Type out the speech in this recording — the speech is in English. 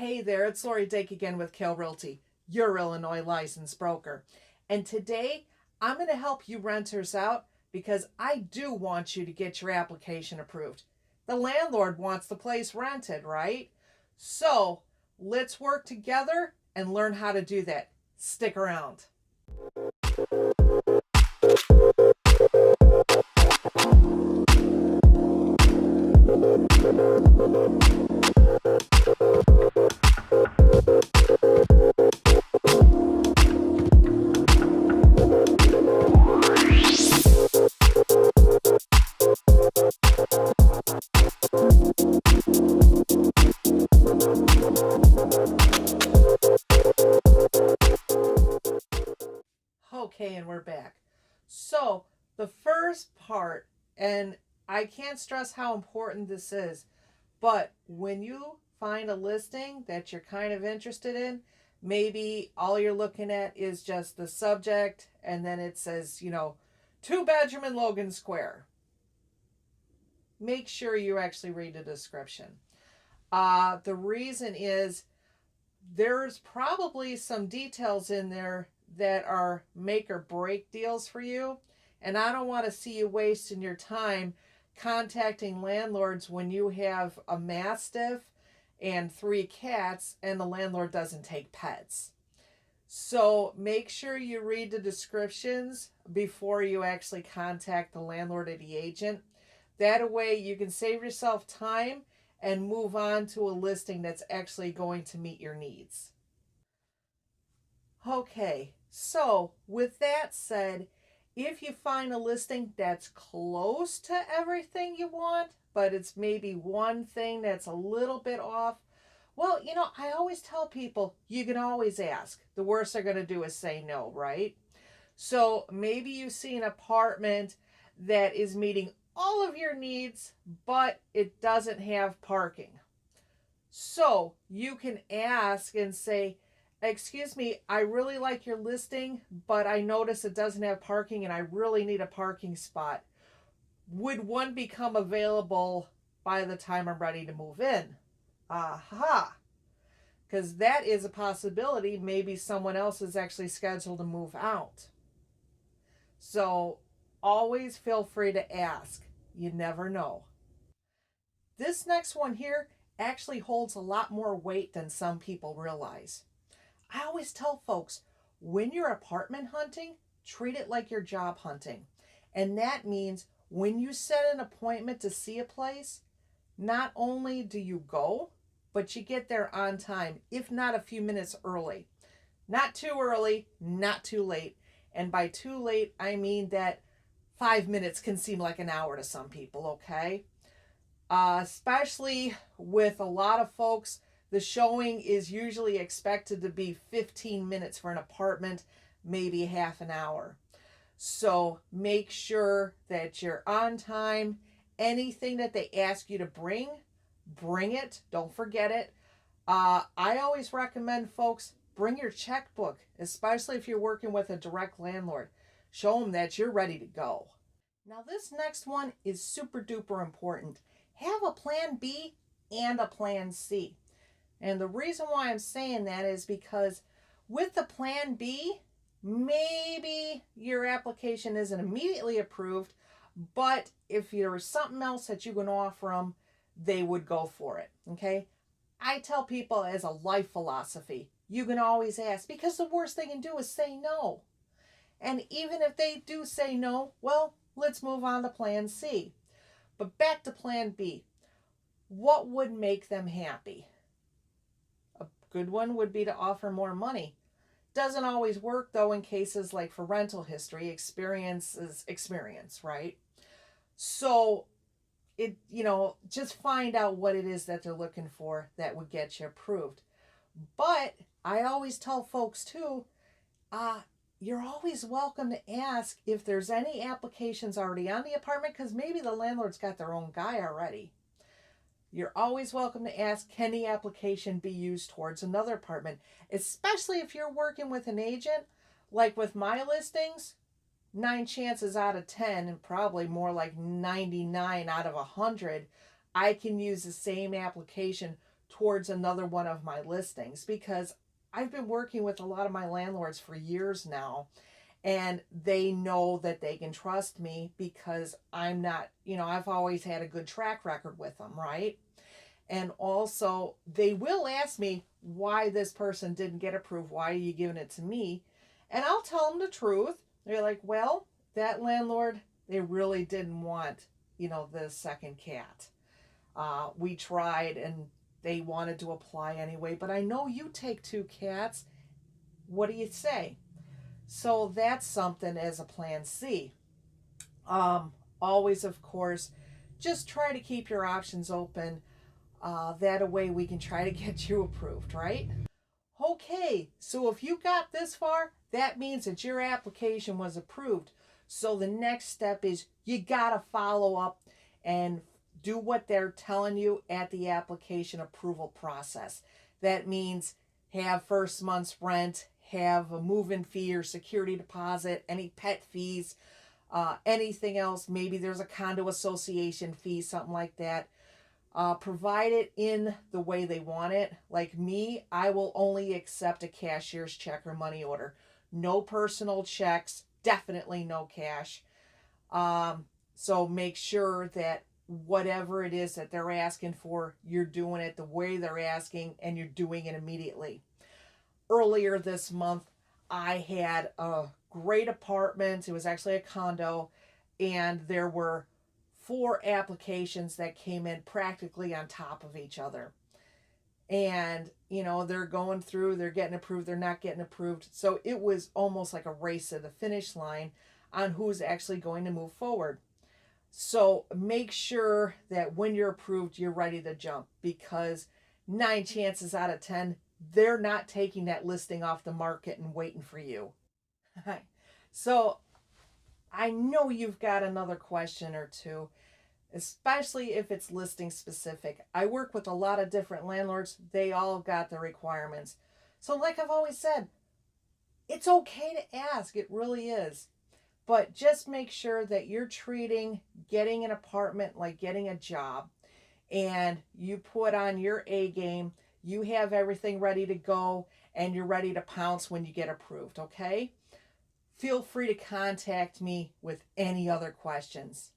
Hey there, it's LDake again with Kale Realty, your Illinois licensed broker. And today I'm going to help you renters out because I do want you to get your application approved. The landlord wants the place rented, right? So let's work together and learn how to do that. Stick around. Okay, and we're back. So the first part, and I can't stress how important this is, but when you find a listing that you're kind of interested in, maybe all you're looking at is just the subject and then it says, 2-bedroom in Logan Square. Make sure you actually read the description. The reason is there's probably some details in there that are make or break deals for you. And I don't want to see you wasting your time contacting landlords when you have a Mastiff and 3 cats and the landlord doesn't take pets. So make sure you read the descriptions before you actually contact the landlord or the agent. That way you can save yourself time and move on to a listing that's actually going to meet your needs. Okay, so with that said, if you find a listing that's close to everything you want, but it's maybe one thing that's a little bit off, well, I always tell people you can always ask. The worst they're going to do is say no, right? So maybe you see an apartment that is meeting all of your needs, but it doesn't have parking. So you can ask and say, excuse me, I really like your listing, but I notice it doesn't have parking and I really need a parking spot. Would one become available by the time I'm ready to move in? Aha. Because that is a possibility. Maybe someone else is actually scheduled to move out. So always feel free to ask. You never know. This next one here actually holds a lot more weight than some people realize. I always tell folks, when you're apartment hunting, treat it like you're job hunting. And that means when you set an appointment to see a place, not only do you go, but you get there on time, if not a few minutes early. Not too early, not too late. And by too late, I mean that 5 minutes can seem like an hour to some people, okay? Especially with a lot of folks, the showing is usually expected to be 15 minutes for an apartment, maybe half an hour. So make sure that you're on time. Anything that they ask you to bring it. Don't forget it. I always recommend folks bring your checkbook, especially if you're working with a direct landlord. Show them that you're ready to go. Now this next one is super duper important. Have a plan B and a plan C. And the reason why I'm saying that is because with the plan B, maybe your application isn't immediately approved, but if there's something else that you can offer them, they would go for it, okay? I tell people as a life philosophy, you can always ask, because the worst they can do is say no. And even if they do say no, well, let's move on to plan C. But back to plan B. What would make them happy? A good one would be to offer more money. Doesn't always work though in cases like for rental history. Experience is experience, right? So just find out what it is that they're looking for that would get you approved. But I always tell folks too, you're always welcome to ask if there's any applications already on the apartment, because maybe the landlord's got their own guy already. You're always welcome to ask, can the application be used towards another apartment? Especially if you're working with an agent, like with my listings, 9 chances out of 10, and probably more like 99 out of 100, I can use the same application towards another one of my listings, because I've been working with a lot of my landlords for years now, and they know that they can trust me because I'm not, I've always had a good track record with them, right? And also, they will ask me why this person didn't get approved. Why are you giving it to me? And I'll tell them the truth. They're like, well, that landlord, they really didn't want, the second cat. We tried and they wanted to apply anyway, but I know you take 2 cats. What do you say? So that's something as a plan C. Always, of course, just try to keep your options open. That way we can try to get you approved, right? Okay, so if you got this far, that means that your application was approved. So the next step is you gotta follow up and do what they're telling you at the application approval process. That means have first month's rent, have a move-in fee or security deposit, any pet fees, anything else. Maybe there's a condo association fee, something like that. Provide it in the way they want it. Like me, I will only accept a cashier's check or money order. No personal checks, definitely no cash. So make sure that whatever it is that they're asking for, you're doing it the way they're asking and you're doing it immediately. Earlier this month, I had a great apartment. It was actually a condo, and there were 4 applications that came in practically on top of each other. And, they're going through, they're getting approved, they're not getting approved. So it was almost like a race to the finish line on who's actually going to move forward. So make sure that when you're approved, you're ready to jump, because 9 chances out of 10, they're not taking that listing off the market and waiting for you. So I know you've got another question or two, especially if it's listing specific. I work with a lot of different landlords. They all got the requirements. So like I've always said, it's okay to ask. It really is. But just make sure that you're treating getting an apartment like getting a job, and you put on your A game. You have everything ready to go, and you're ready to pounce when you get approved, okay? Feel free to contact me with any other questions.